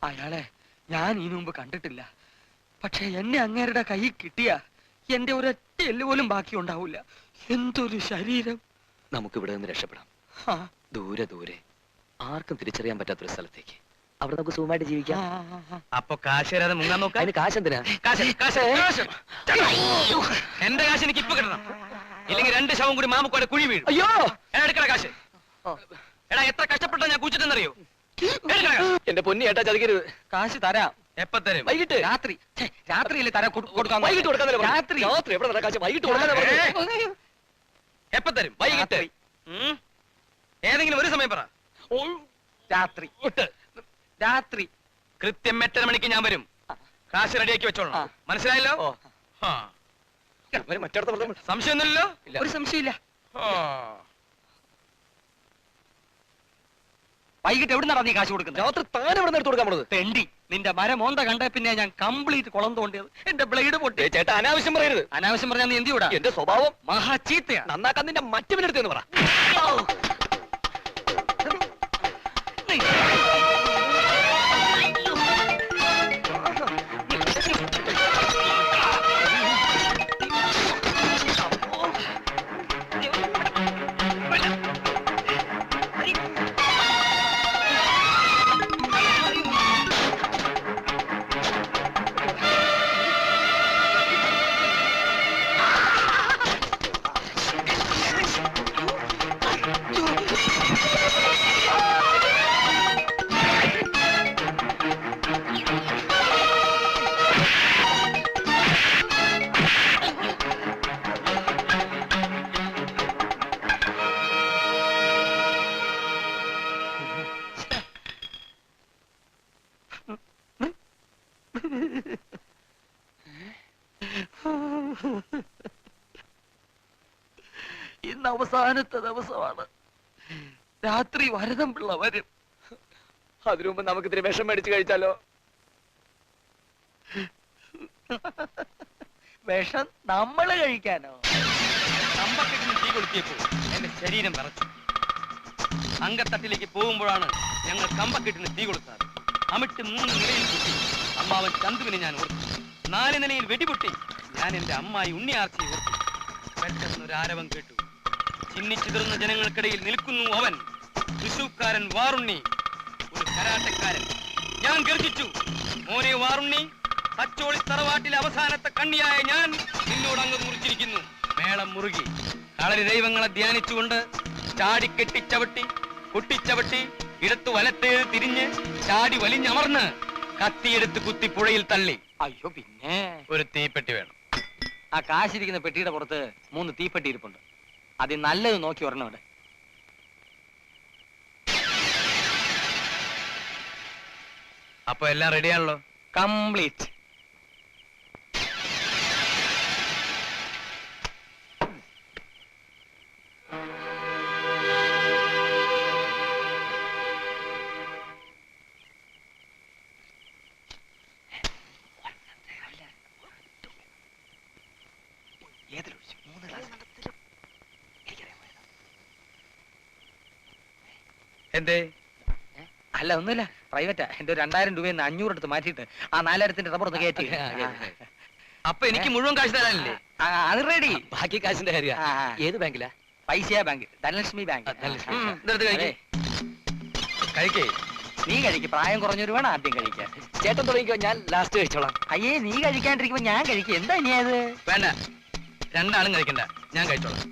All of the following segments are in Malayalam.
അയാളെ ഞാൻ ഇതിനു മുമ്പ് കണ്ടിട്ടില്ല. പക്ഷെ എന്നെ അങ്ങേരുടെ കൈ കിട്ടിയ എന്റെ ഒരൊറ്റ എല്ല് പോലും ബാക്കി ഉണ്ടാവില്ല. എന്തൊരു ശരീരം. നമുക്ക് ഇവിടെ നിന്ന് രക്ഷപ്പെടാം. ദൂരെ ദൂരെ ആർക്കും തിരിച്ചറിയാൻ പറ്റാത്തൊരു സ്ഥലത്തേക്ക്. അവിടെ നമുക്ക് സുഖമായിട്ട് ജീവിക്കാം. അപ്പൊ കാശ് തരാതെ മുങ്ങാൻ നോക്കാം. അതിന് കാശ് എന്തിനാ? എന്റെ കാശ് എനിക്ക് ഇപ്പൊ കിട്ടണം, ഇല്ലെങ്കിൽ 2 ശവം കൂടി മാമുക്കോടെ കുഴി വീഴും. അയ്യോ എടുക്കണ കാശ്. എടാ എത്ര കഷ്ടപ്പെട്ടാ ഞാൻ കുഴിച്ചിട്ടെന്നറിയോ? എന്റെ പൊന്നി ഏട്ടാ ചതിക്കരുത്. കാശ് തരാം. എപ്പ തരും? വൈകിട്ട്. രാത്രി. രാത്രിയല്ലേ തരാൻ കൊടുക്കാൻ. വൈകിട്ട് കൊടുക്കാൻ. രാത്രി. രാത്രി എവിടെ കാശ്? വൈകിട്ട് കൊടുക്കാൻ. എപ്പ തരും? വൈകിട്ട്. ഏതെങ്കിലും ഒരു സമയം പറ. രാത്രി. രാത്രി കൃത്യം 8:30 മണിക്ക് ഞാൻ വരും. കാശ് റെഡിയാക്കി വെച്ചോളാം. മനസ്സിലായല്ലോ? മറ്റേടത്ത് സംശയമൊന്നുമില്ലല്ലോ? ഒരു സംശയമില്ല. വൈകിട്ട് എവിടെ നിന്നാ നീ കാശ് കൊടുക്കുന്നത്? രാത്രി താൻ എവിടെ നിന്ന് കൊടുക്കാൻ പോണത്? തെണ്ടി, നിന്റെ മരമോന്ത കണ്ട പിന്നെ ഞാൻ കംപ്ലീറ്റ് കുളം തോണ്ടിയത്. എന്റെ ബ്ലേഡ് പൊട്ടി. ചേട്ടാ അനാവശ്യം പറയരുത്. അനാവശ്യം പറഞ്ഞാൽ നീ എന്ത് കൂടാ? എന്റെ സ്വഭാവം മഹാ ചീത്തയാണ്. നന്നാക്കാൻ നിന്റെ മറ്റവനെടുത്തെന്ന് പറ. ഇന്ന് അവസാനത്തെ ദിവസമാണ്. രാത്രി വരദം പിള്ള വരും. അതിനു മുമ്പ് നമുക്ക് ഇത്തിരി വിഷം മേടിച്ച് കഴിച്ചാലോ? വിഷം നമ്മള് കഴിക്കാനോ? കമ്പക്കെട്ടിന് തീ കൊളുത്തിയപ്പോൾ എന്റെ ശരീരം വിറച്ചു. അങ്കത്തട്ടിലേക്ക് പോകുമ്പോഴാണ് ഞങ്ങൾ കമ്പക്കെട്ടിന് തീ കൊടുത്തത്. അമിട്ട് 3 നിലയിൽ പൊട്ടി. അമ്മാവൻ ചന്തുവിനെ ഞാൻ ഓർത്തു. 4 നിലയിൽ വെടിപൊട്ടി. ഞാൻ എന്റെ അമ്മായി ഉണ്ണിയാർച്ചയെ ഓർത്തു. പെട്ടെന്നൊരാരവം കേട്ടു. ചിന്നിച്ചിതറുന്ന ജനങ്ങൾക്കിടയിൽ നിൽക്കുന്നു അവൻ, തൃശൂക്കാരൻ വാറുണ്ണി, ഒരു കരാട്ടക്കാരൻ. ഞാൻ ഗർജിച്ചു, മോനെ വാറുണ്ണി, തച്ചോളി തറവാട്ടിലെ അവസാനത്തെ കണ്ണിയായ ഞാൻ നിന്നോട് അങ്ങ് മുറിച്ചിരിക്കുന്നു. മേളം മുറുകി. കളരി ദൈവങ്ങളെ ധ്യാനിച്ചുകൊണ്ട് ചാടിക്കെട്ടിച്ചവട്ടി കൊട്ടിച്ചവട്ടി ഇടത്തു വലത്തേത് തിരിഞ്ഞ് ചാടി വലിഞ്ഞമർന്ന് കത്തിയെടുത്ത് കുത്തി പുഴയിൽ തള്ളി. അയ്യോ, പിന്നെ ഒരു തീപ്പെട്ടി വേണം. ആ കാശിരിക്കുന്ന പെട്ടിയുടെ പുറത്ത് 3 തീപ്പെട്ടി ഇരിപ്പുണ്ട്. അതിൽ നല്ലത് നോക്കി ഒരെണ്ണം ഇവിടെ. അപ്പൊ എല്ലാം റെഡിയാണല്ലോ? കംപ്ലീറ്റ്. എന്തേ? അല്ല, ഒന്നുമില്ല, പ്രൈവറ്റാ. എന്റെ 2000 രൂപയിൽ 500 എടുത്ത് മാറ്റിയിട്ട് ആ 4000ന്റെ റബ്ബർ ഒന്ന് കയറ്റി. അപ്പൊ എനിക്ക് മുഴുവൻ കാശ് തരാനല്ലേ? അത് റെഡി. ബാക്കി കാശിന്റെ കാര്യം ഏത് ബാങ്കിലാ? പൈസ ബാങ്ക്, ധനലക്ഷ്മി ബാങ്ക്. കഴിക്കേ. നീ കഴിക്കും. പ്രായം കുറഞ്ഞൊരു വേണം ആദ്യം കഴിക്കാൻ. ചേട്ടൻ തുടങ്ങിക്കോ, ഞാൻ ലാസ്റ്റ് കഴിച്ചോളാം. അയ്യേ, നീ കഴിക്കാണ്ടിരിക്കുമ്പോ ഞാൻ കഴിക്കും. എന്താ ഇനി അത്? വേണ്ട, 2 ആളും കഴിക്കണ്ട, ഞാൻ കഴിച്ചോളാം.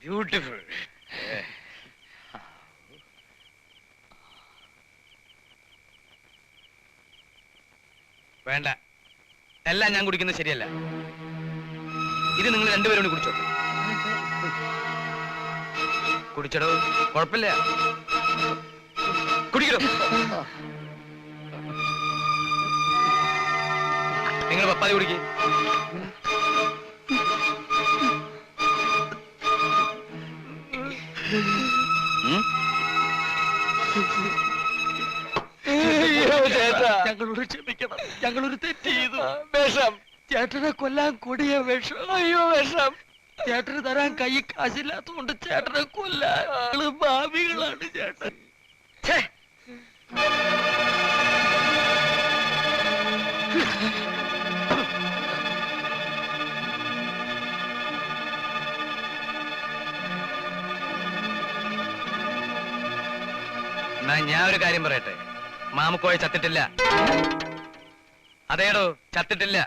ബ്യൂട്ടിഫുൾ. വേണ്ട, എല്ലാം ഞാൻ കുടിക്കുന്നത് ശരിയല്ല. ഇത് നിങ്ങൾ 2 പേരും കുടിച്ചോ. കുടിച്ചടോ, കുഴപ്പമില്ല. കുടിക്കലോ. നിങ്ങൾ പപ്പാതി കുടിക്കേ. ചേട്ടാ. ഞങ്ങളോട് ക്ഷമിക്കണം, ഞങ്ങളൊരു തെറ്റ് ചെയ്തു. വിഷം. ചേട്ടനെ കൊല്ലാൻ കൊടിയ വിഷം. അയ്യോ വിഷം. ചേട്ടന് തരാൻ കൈ കാശില്ലാത്തതുകൊണ്ട് ചേട്ടനെ കൊല്ലാൻ ഞങ്ങള് ഭാവികളാണ് ചേട്ടൻ. ഛേ. എന്നാ ഞാൻ ഒരു കാര്യം പറയട്ടെ, മാമുക്കോയ ചത്തിട്ടില്ല. അതേടോ, ചത്തിട്ടില്ല.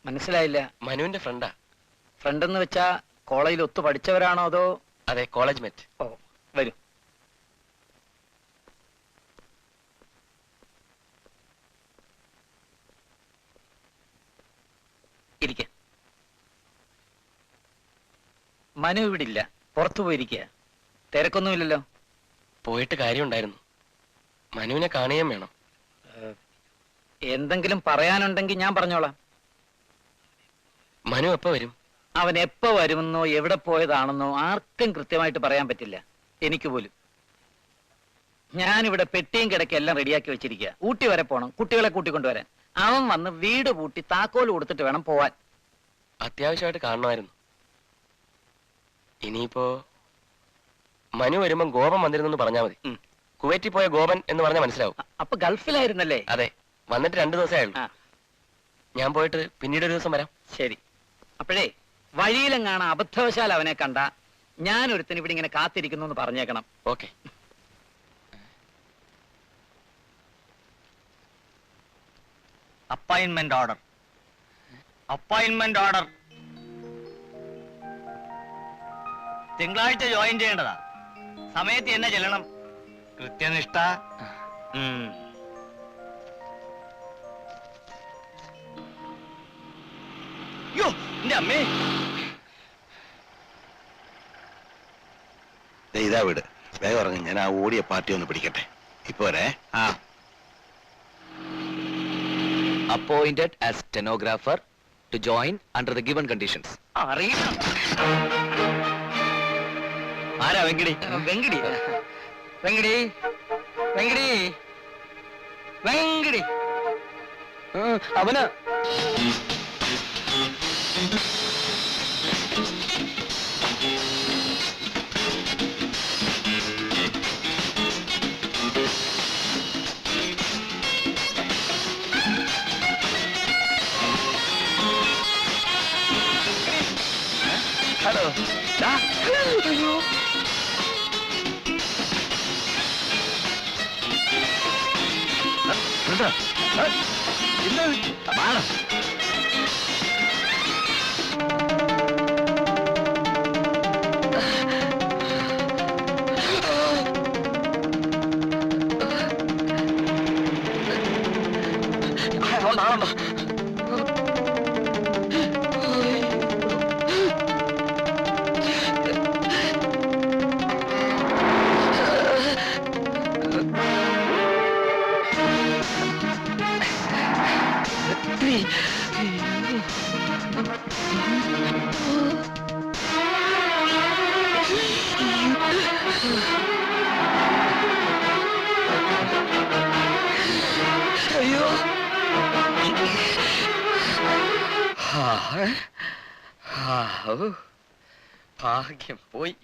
മനസ്സിലായില്ല. മനുവിന്റെ ഫ്രണ്ടാ. ഫ്രണ്ട് എന്ന് വെച്ചാ കോളേജിൽ ഒത്തു പഠിച്ചവരാണോ അതോ? അതെ, കോളേജ് മെറ്റ്. ഓ, വരൂ. ഇരിക്ക. മനു ഇവിടെ ഇല്ല, പുറത്തു പോയിരിക്കുക. തിരക്കൊന്നുമില്ലല്ലോ? പോയിട്ട് കാര്യമുണ്ടായിരുന്നു. മനുവിനെ കാണുകയും വേണം. എന്തെങ്കിലും പറയാനുണ്ടെങ്കിൽ ഞാൻ പറഞ്ഞോളാം. മനു എപ്പോ വരും? അവൻ എപ്പോ വരുമെന്നോ എവിടെ പോയതാണെന്നോ ആർക്കും കൃത്യമായിട്ട് പറയാൻ പറ്റില്ല, എനിക്ക് പോലും. ഞാനിവിടെ പെട്ടിയും കിടക്കും എല്ലാം റെഡിയാക്കി വെച്ചിരിക്കുക. ഊട്ടി വരെ പോണം, കുട്ടികളെ കൂട്ടിക്കൊണ്ടുവരാൻ. അവൻ വന്ന് വീട് പൂട്ടി താക്കോൽ കൊടുത്തിട്ട് വേണം പോവാൻ. അത്യാവശ്യമായിട്ട് കാണണമായിരുന്നു. ഇനിയിപ്പോ മനു വരുമ്പോ ഗോപൻ വന്നിരുന്നെന്ന് പറഞ്ഞാൽ മതി. കുവൈറ്റിൽ പോയ ഗോപൻ എന്ന് പറഞ്ഞാൽ മനസ്സിലാവും. അപ്പൊ ഗൾഫിലായിരുന്നല്ലേ? അതെ, വന്നിട്ട് 2 ദിവസമേ ആയുള്ളൂ. ഞാൻ പോയിട്ട് പിന്നീട് ഒരു ദിവസം വരാം. ശരി. അപ്പോഴേ വഴിയിലെങ്ങാണ് അബദ്ധവശാൽ അവനെ കണ്ട ഞാനൊരുത്തിന് ഇവിടെ ഇങ്ങനെ കാത്തിരിക്കുന്നു എന്ന് പറഞ്ഞേക്കണം. Okay. Appointment order. Appointment order. തിങ്കളാഴ്ച ജോയിൻ ചെയ്യേണ്ടതാ. സമയത്ത് എന്നെ ചെല്ലണം. കൃത്യനിഷ്ഠ. യോ, എന്റെ അമ്മേ. ഇതാ വീട്. വേഗം ഇറങ്ങി, ഞാൻ ആ ഓടിയ പാർട്ടി ഒന്ന് പിടിക്കട്ടെ. ഇപ്പൊ വരെ. Appointed as stenographer to join under the given conditions. അറിയണം. ആരാ വെങ്കിടി? വെങ്കിടി വെങ്കിടി വെങ്കിടി വെങ്കിടി അവന് ഹലോ. അയ്യോ, അയ്യോ, ഭാഗ്യം പോയി.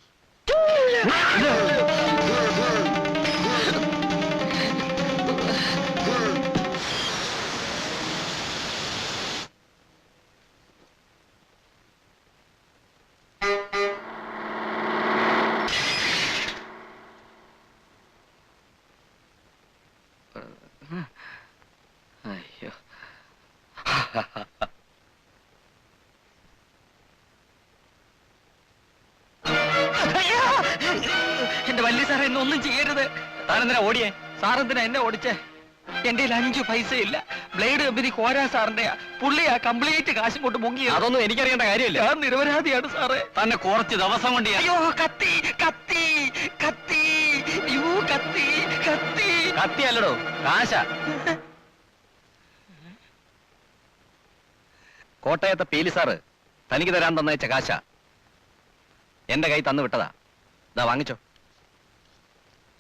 അയ്യോ, എന്റെ വല്യ സാറേ, എന്നെ ഒന്നും ചെയ്യരുത്. താനെന്തിനാ ഓടിയേ? സാറെന്തിനാ എന്നെ ഓടിച്ചേ? എന്റെ 5 പൈസ ഇല്ല. ബ്ലേഡ് കമ്പനി കോരാ സാറിന്റെ പുള്ളിയാ കംപ്ലീറ്റ് കാശും കൊണ്ട് മുങ്ങിയത്. അതൊന്നും എനിക്കറിയേണ്ട കാര്യമില്ല. ഞാൻ നിരപരാധിയാണ് സാറേ. തന്നെ കുറച്ച് ദിവസം കൊണ്ട് അയ്യോ കത്തി കത്തി കത്തി അയ്യോ കത്തി കത്തി. കത്തിയല്ലടോ, കാശ. കോട്ടയത്തെ പീലി സാറ് തനിക്ക് തരാൻ തന്നയച്ച കാശ എന്റെ കൈ തന്നു വിട്ടതാ. ഇതാ വാങ്ങിച്ചോ.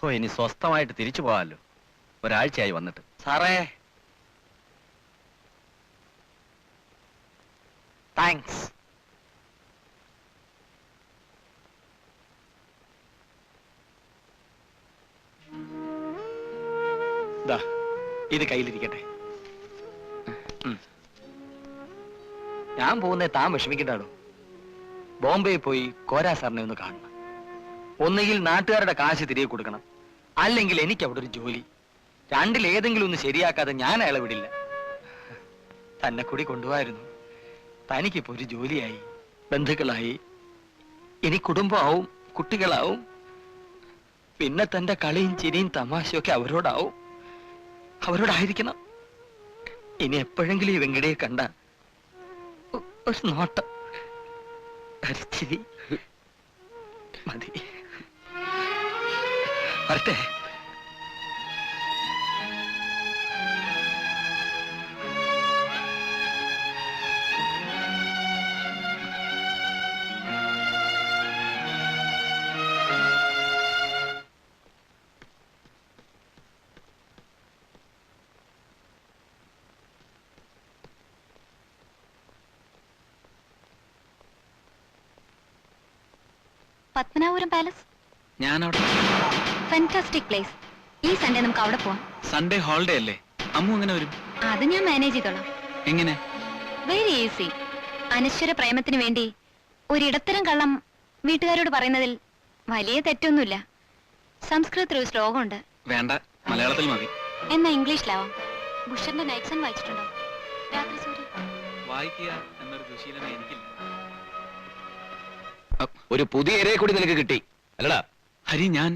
ഓ, ഇനി സ്വസ്ഥമായിട്ട് തിരിച്ചു പോവാമല്ലോ. ഒരാഴ്ചയായി വന്നിട്ട്. സാറേ താങ്ക്സ്. ഇത് കയ്യിലിരിക്കട്ടെ. ഞാൻ പോകുന്നേ താൻ വിഷമിക്കണ്ടാടോ. ബോംബെ പോയി കോരാ സാറിനെ ഒന്ന് കാണണം. ഒന്നുകിൽ നാട്ടുകാരുടെ കാശ് തിരികെ കൊടുക്കണം, അല്ലെങ്കിൽ എനിക്ക് അവിടെ ഒരു ജോലി. രണ്ടിലേതെങ്കിലും ഒന്ന് ശരിയാക്കാതെ ഞാൻ അയാളെ വിടില്ല. തന്നെ കൂടി കൊണ്ടുപോയിരുന്നു. തനിക്കിപ്പോ ഒരു ജോലിയായി, ബന്ധുക്കളായി, ഇനി കുടുംബമാവും, കുട്ടികളാവും. പിന്നെ തന്റെ കളിയും ചിരിയും തമാശയൊക്കെ അവരോടാവും. അവരോടായിരിക്കണം. ഇനി എപ്പോഴെങ്കിലും ഈ വെങ്കടയെ കണ്ട ഒരു നോട്ടം, ഒരു ചിരി മതി. വരട്ടെ. പത്മനാഭപുരം പാലസ് ഞാനവിടെ. Fantastic place. ഈ സൺഡേ നമുക്ക് അവിടെ പോവാം. സൺഡേ ഹോളിഡേ അല്ലേ? അമ്മു എങ്ങനെ വരും? അത് ഞാൻ മാനേജ് ചെയ്തോളാം. എങ്ങനെ? Very easy. അനശ്വര പ്രേമത്തിന് വേണ്ടി ഒരിടത്തരം കള്ളം വീട്ടുകാരോട് പറയുന്നതിൽ വലിയ തെറ്റൊന്നുമില്ല. സംസ്കൃതത്തിൽ ഒരു ശ്ലോകമുണ്ട്. വേണ്ട, മലയാളത്തിൽ മതി. എന്നാ ഇംഗ്ലീഷിലാവാം. ബുഷറിന്റെ നൈറ്റ് സൺ വായിച്ചിട്ടുണ്ടോ? രാത്രി സൂര്യൻ. വായിക്കുക എന്നൊരു ദുശീലം എനിക്കില്ല. ഒരു പുതിയ ഇരയെ കൂടി നിനക്ക് കിട്ടി അല്ലടാ ഹരി. ഞാൻ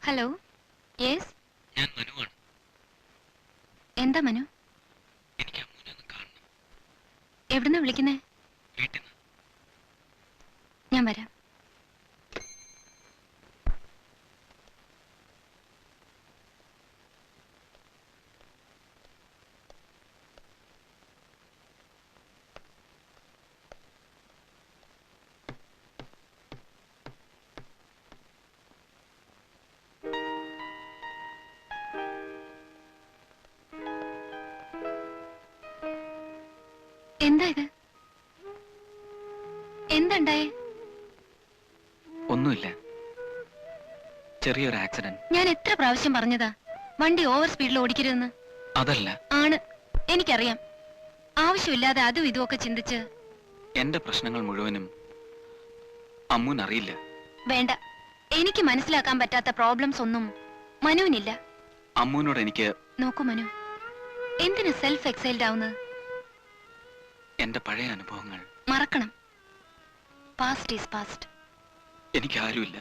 ഹലോ. യെസ്. ഞാൻ മനുവാണ്. എന്താ മനു? എനിക്ക് അമ്മൂനെ ഒന്ന് കാണണം. എവിടുന്നാ വിളിക്കുന്നേ? വീട്ടിൽ നിന്ന്. ഞാൻ വരാം. എന്താ ഇത്? എന്തുണ്ടായേ? ഒന്നുമില്ല, ചെറിയൊരു ആക്സിഡന്റ്. ഞാൻ എത്ര പ്രാവശ്യം പറഞ്ഞതാ വണ്ടി ഓവർ സ്പീഡിൽ ഓടിക്കരുതെന്ന്? അതല്ല. ആണ്, എനിക്കറിയാം. ആവശ്യമില്ലാതെ അതും ഇതുമൊക്കെ ചിന്തിച്ച് എന്റെ പ്രശ്നങ്ങൾ മുഴുവനും അമ്മൂനറിയില്ല. വേണ്ട. എനിക്ക് മനസ്സിലാക്കാൻ പറ്റാത്ത പ്രോബ്ലംസ് ഒന്നും മനുവിനില്ല. അമ്മൂനോട് എനിക്ക്. നോക്കൂ മനു, എന്തിനു സെൽഫ് എക്സൈൽഡ് ആവുന്നത്? എന്റെ പഴയ അനുഭവങ്ങൾ മറക്കണം. Past is past. എനിക്ക് ആരുമില്ല.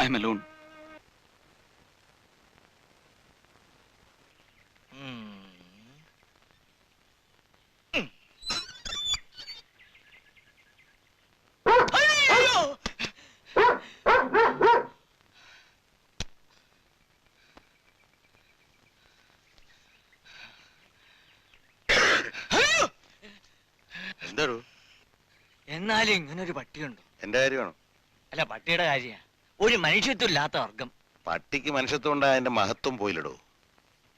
I M alone. എന്താടോ? എന്നാലും ഇങ്ങനൊരു പട്ടിയുണ്ടോ? എന്റെ കാര്യമാണോ? അല്ല, പട്ടിയുടെ കാര്യ. ഒരു മനുഷ്യത്വം ഇല്ലാത്ത വർഗം. പട്ടിക്ക് മനുഷ്യത്വം ഉണ്ടായ എന്റെ മഹത്വം പോയില്ലടോ.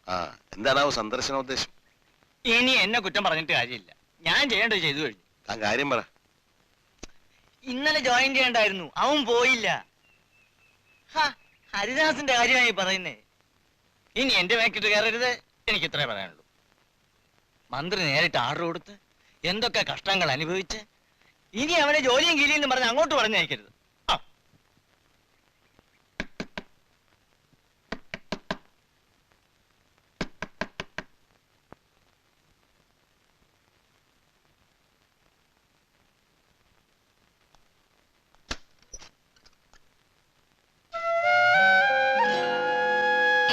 ആ, എന്താണാവോ സന്ദർശന ഉദ്ദേശം? ഇനി എന്നെ കുറ്റം പറഞ്ഞിട്ട് കാര്യമില്ല. ഞാൻ ചെയ്യേണ്ടത് ചെയ്തു കഴിഞ്ഞു. ആ കാര്യം പറ. ഇന്നലെ ജോയിൻ ചെയ്യണ്ടായിരുന്നു, അവൻ പോയില്ല. ഹരിദാസിന്റെ കാര്യമായി പറയുന്നേ. ഇനി എന്റെ വേക്കിട്ട് കയറരുത്, എനിക്ക് ഇത്രേ പറയാനുള്ളൂ. മന്ത്രി നേരിട്ട് ആർഡർ കൊടുത്ത് എന്തൊക്കെ കഷ്ടങ്ങൾ അനുഭവിച്ച് ഇനി അവനെ ജോലിയും കീലിയെന്ന് പറഞ്ഞ് അങ്ങോട്ട് പറഞ്ഞയക്കരുത്.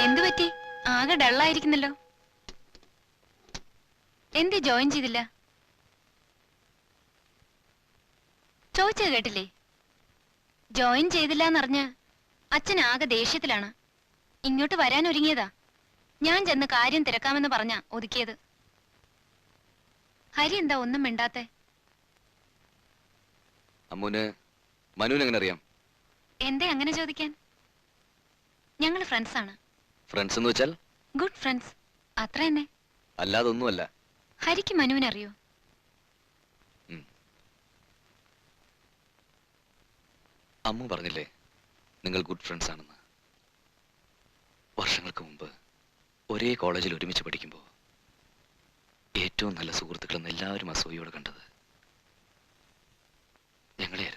എന്തു പറ്റി? ആകെ ഡള്ളായിരിക്കുന്നല്ലോ. എന്ത് ജോയിൻ ചെയ്തില്ല? ചോദിച്ചത് കേട്ടില്ലേ? ജോയിൻ ചെയ്തില്ല എന്നറിഞ്ഞ് അച്ഛൻ ആകെ ദേഷ്യത്തിലാണ്. ഇങ്ങോട്ട് വരാൻ ഒരുങ്ങിയതാ. ഞാൻ ചെന്ന് കാര്യം തിരക്കാമെന്ന് പറഞ്ഞാ ഒതുക്കിയത്. ഹരി എന്താ ഒന്നും മിണ്ടാത്തെ? അമ്മൂന് മനുവിന് എങ്ങനെ അറിയാം? എന്തേ അങ്ങനെ ചോദിക്കാൻ? ഞങ്ങൾ ഫ്രണ്ട്സാണ്. ഫ്രണ്ട്സ് എന്ന് വെച്ചാൽ? ഗുഡ് ഫ്രണ്ട്സ്, അത്ര തന്നെ. അല്ലാതൊന്നുമല്ല. ഹരിക്ക് മനുവിനെ അറിയോ? അമ്മു പറഞ്ഞില്ലേ നിങ്ങൾ ഗുഡ് ഫ്രണ്ട്സ് ആണെന്ന്. വർഷങ്ങൾക്ക് മുമ്പ് ഒരേ കോളേജിൽ ഒരുമിച്ച് പഠിക്കുമ്പോൾ ഏറ്റവും നല്ല സുഹൃത്തുക്കളെന്ന് എല്ലാവരും അസൂയോടെ കണ്ടത്